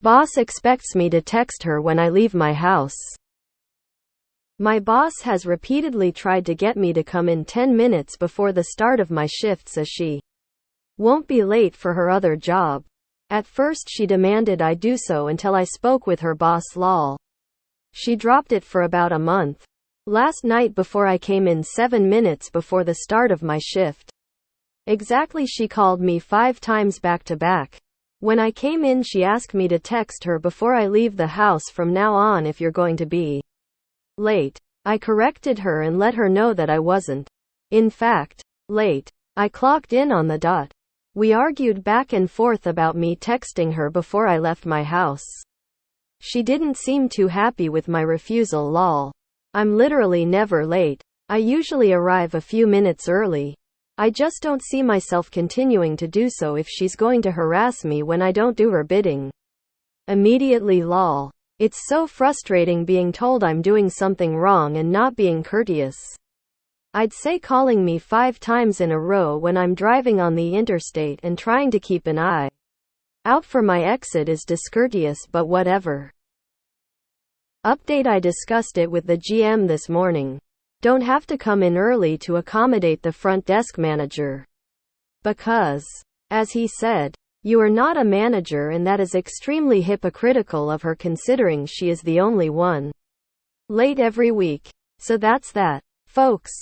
Boss expects me to text her when I leave my house. My boss has repeatedly tried to get me to come in 10 minutes before the start of my shifts as she won't be late for her other job. At first she demanded I do so until I spoke with her boss lol. She dropped it for about a month. Last night before I came in 7 minutes before the start of my shift. Exactly, she called me 5 times back to back. When I came in she asked me to text her before I leave the house from now on if you're going to be late. I corrected her and let her know that I wasn't, in fact, late. I clocked in on the dot. We argued back and forth about me texting her before I left my house. She didn't seem too happy with my refusal lol. I'm literally never late. I usually arrive a few minutes early. I just don't see myself continuing to do so if she's going to harass me when I don't do her bidding. Immediately lol. It's so frustrating being told I'm doing something wrong and not being courteous. I'd say calling me 5 times in a row when I'm driving on the interstate and trying to keep an eye out for my exit is discourteous, but whatever. Update: I discussed it with the GM this morning. Don't have to come in early to accommodate the front desk manager. Because, as he said, you are not a manager, and that is extremely hypocritical of her considering she is the only one late every week. So that's that, folks.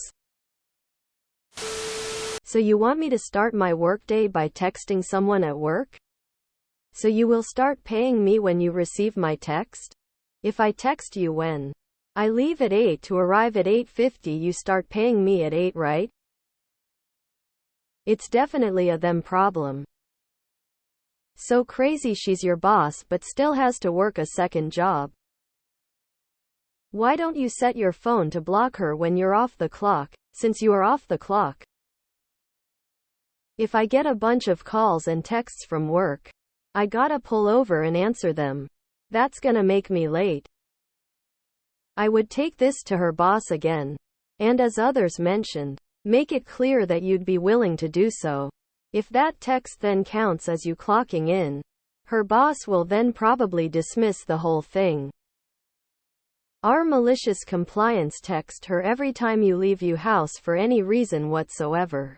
So you want me to start my workday by texting someone at work? So you will start paying me when you receive my text? If I text you when I leave at 8 to arrive at 8:50, you start paying me at 8, right? It's definitely a them problem. So crazy she's your boss but still has to work a second job. Why don't you set your phone to block her when you're off the clock, since you are off the clock? If I get a bunch of calls and texts from work, I gotta pull over and answer them. That's gonna make me late. I would take this to her boss again. And as others mentioned, make it clear that you'd be willing to do so. If that text then counts as you clocking in, her boss will then probably dismiss the whole thing. Our malicious compliance text her every time you leave your house for any reason whatsoever.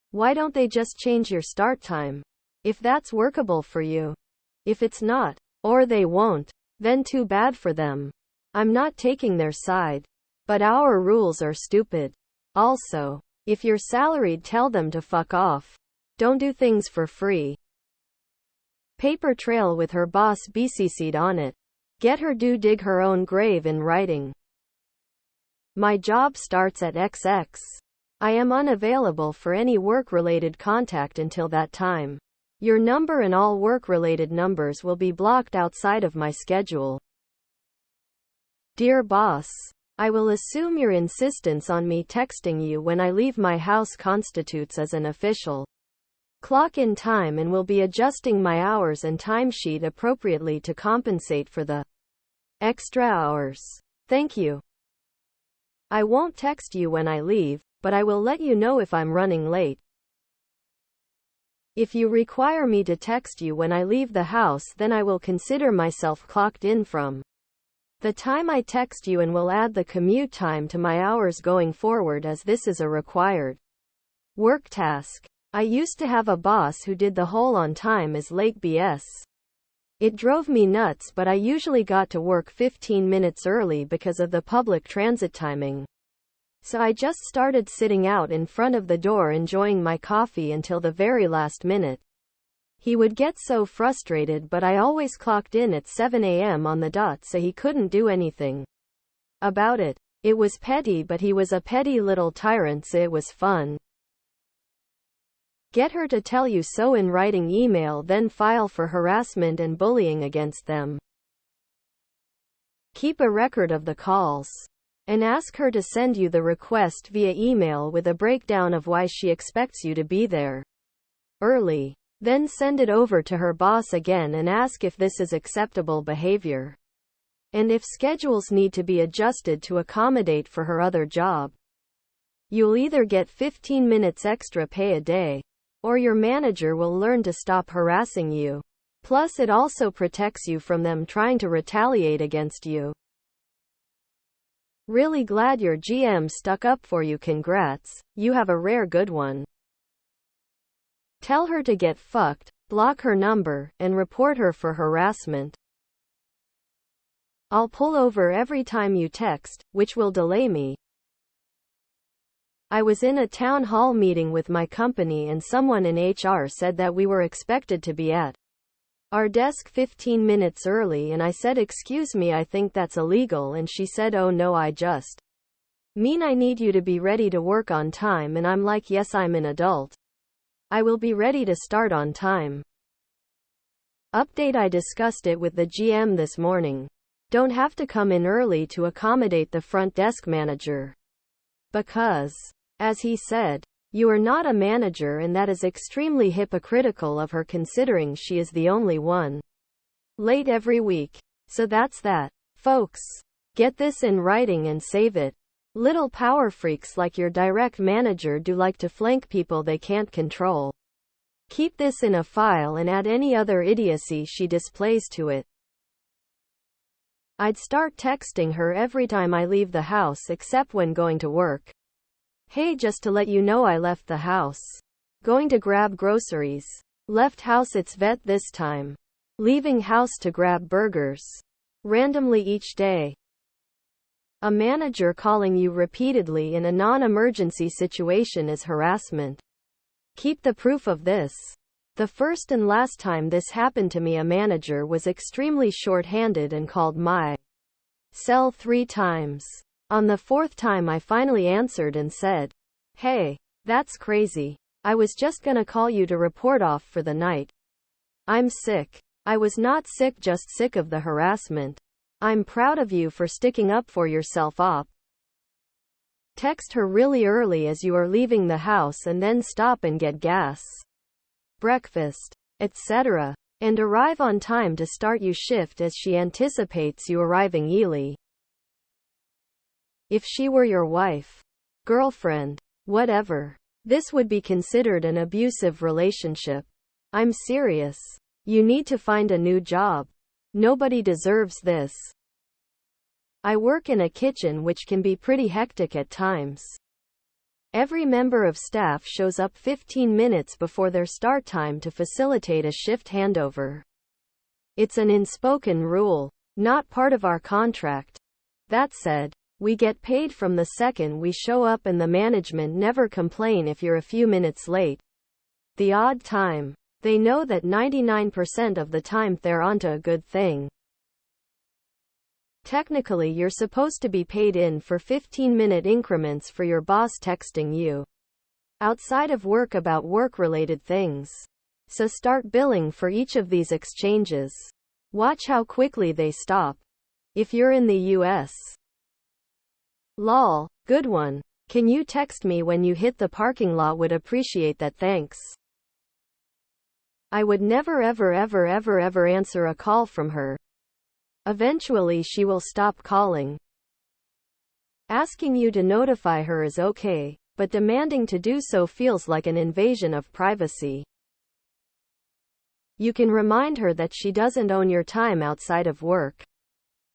Why don't they just change your start time? If that's workable for you. If it's not, or they won't, then too bad for them. I'm not taking their side. But our rules are stupid. Also, if you're salaried, tell them to fuck off. Don't do things for free. Paper trail with her boss BCC'd on it. Get her to dig her own grave in writing. My job starts at XX. I am unavailable for any work-related contact until that time. Your number and all work-related numbers will be blocked outside of my schedule. Dear boss, I will assume your insistence on me texting you when I leave my house constitutes as an official clock-in time and will be adjusting my hours and timesheet appropriately to compensate for the extra hours. Thank you. I won't text you when I leave, but I will let you know if I'm running late. If you require me to text you when I leave the house, then I will consider myself clocked in from the time I text you and will add the commute time to my hours going forward, as this is a required work task. I used to have a boss who did the whole on time is late BS. It drove me nuts, but I usually got to work 15 minutes early because of the public transit timing. So I just started sitting out in front of the door enjoying my coffee until the very last minute. He would get so frustrated, but I always clocked in at 7 a.m. on the dot, so he couldn't do anything about it. It was petty, but he was a petty little tyrant, so it was fun. Get her to tell you so in writing email, then file for harassment and bullying against them. Keep a record of the calls. And ask her to send you the request via email with a breakdown of why she expects you to be there early. Then send it over to her boss again and ask if this is acceptable behavior. And if schedules need to be adjusted to accommodate for her other job. You'll either get 15 minutes extra pay a day, or your manager will learn to stop harassing you. Plus, it also protects you from them trying to retaliate against you. Really glad your GM stuck up for you. Congrats, you have a rare good one. Tell her to get fucked, block her number, and report her for harassment. I'll pull over every time you text, which will delay me. I was in a town hall meeting with my company and someone in HR said that we were expected to be at our desk 15 minutes early, and I said, "Excuse me, I think that's illegal," and she said, "Oh no, I just mean I need you to be ready to work on time," and I'm like, "Yes, I'm an adult. I will be ready to start on time." Update: I discussed it with the GM this morning. Don't have to come in early to accommodate the front desk manager. Because, as he said, you are not a manager, and that is extremely hypocritical of her considering she is the only one late every week. So that's that. Folks, get this in writing and save it. Little power freaks like your direct manager do like to flank people they can't control. Keep this in a file and add any other idiocy she displays to it. I'd start texting her every time I leave the house except when going to work. Hey, just to let you know I left the house. Going to grab groceries. Left house, it's vet this time. Leaving house to grab burgers. Randomly each day. A manager calling you repeatedly in a non-emergency situation is harassment. Keep the proof of this. The first and last time this happened to me, a manager was extremely short-handed and called my cell 3 times. On the 4th time I finally answered and said, "Hey, that's crazy. I was just gonna call you to report off for the night. I'm sick." I was not sick, just sick of the harassment. I'm proud of you for sticking up for yourself. Op. Text her really early as you are leaving the house and then stop and get gas, breakfast, etc. and arrive on time to start your shift as she anticipates you arriving early. If she were your wife, girlfriend, whatever, this would be considered an abusive relationship. I'm serious. You need to find a new job. Nobody deserves this. I work in a kitchen, which can be pretty hectic at times. Every member of staff shows up 15 minutes before their start time to facilitate a shift handover. It's an unspoken rule, not part of our contract. That said, we get paid from the second we show up, and the management never complain if you're a few minutes late. The odd time, they know that 99% of the time they're onto a good thing. Technically, you're supposed to be paid in for 15-minute increments for your boss texting you outside of work about work-related things. So start billing for each of these exchanges. Watch how quickly they stop. If you're in the US. Lol, good one. Can you text me when you hit the parking lot? Would appreciate that, thanks. I would never ever answer a call from her. Eventually she will stop calling. Asking you to notify her is okay, but demanding to do so feels like an invasion of privacy. You can remind her that she doesn't own your time outside of work,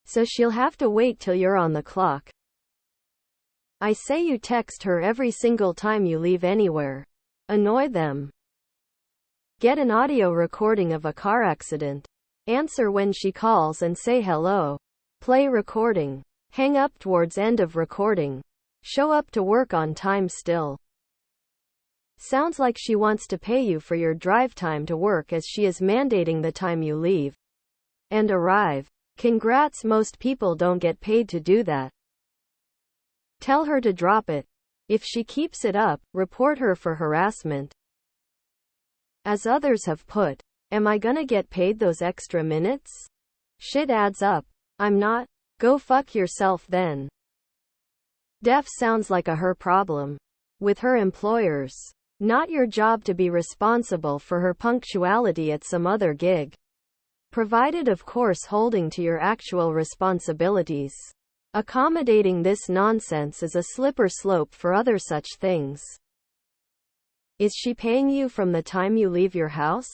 so she'll have to wait till you're on the clock. I say you text her every single time you leave anywhere. Annoy them. Get an audio recording of a car accident. Answer when she calls and say hello. Play recording. Hang up towards end of recording. Show up to work on time still. Sounds like she wants to pay you for your drive time to work, as she is mandating the time you leave and arrive. Congrats, most people don't get paid to do that. Tell her to drop it. If she keeps it up, report her for harassment. As others have put, am I gonna get paid those extra minutes? Shit adds up. I'm not. Go fuck yourself then. Def sounds like a her problem with her employers. Not your job to be responsible for her punctuality at some other gig. Provided, of course, holding to your actual responsibilities. Accommodating this nonsense is a slippery slope for other such things. Is she paying you from the time you leave your house?